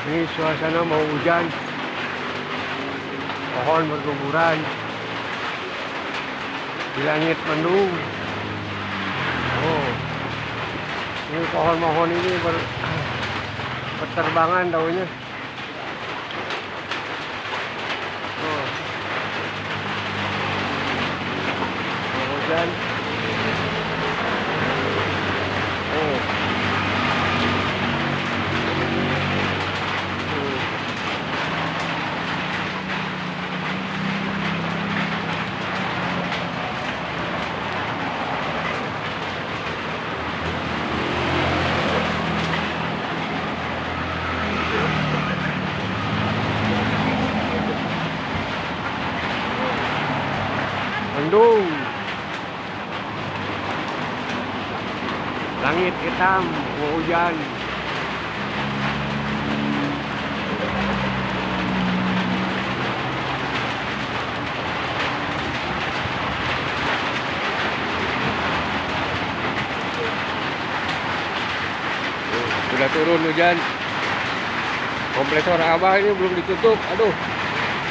Ini suasana mau hujan, pohon berguguran, di langit mendung. Oh, ini pohon-pohon ini berterbangan daunnya. Oh, mau hujan. Oh. Mendung, langit hitam, mau hujan. Sudah turun hujan. Kompresor Abah ini belum ditutup. Aduh.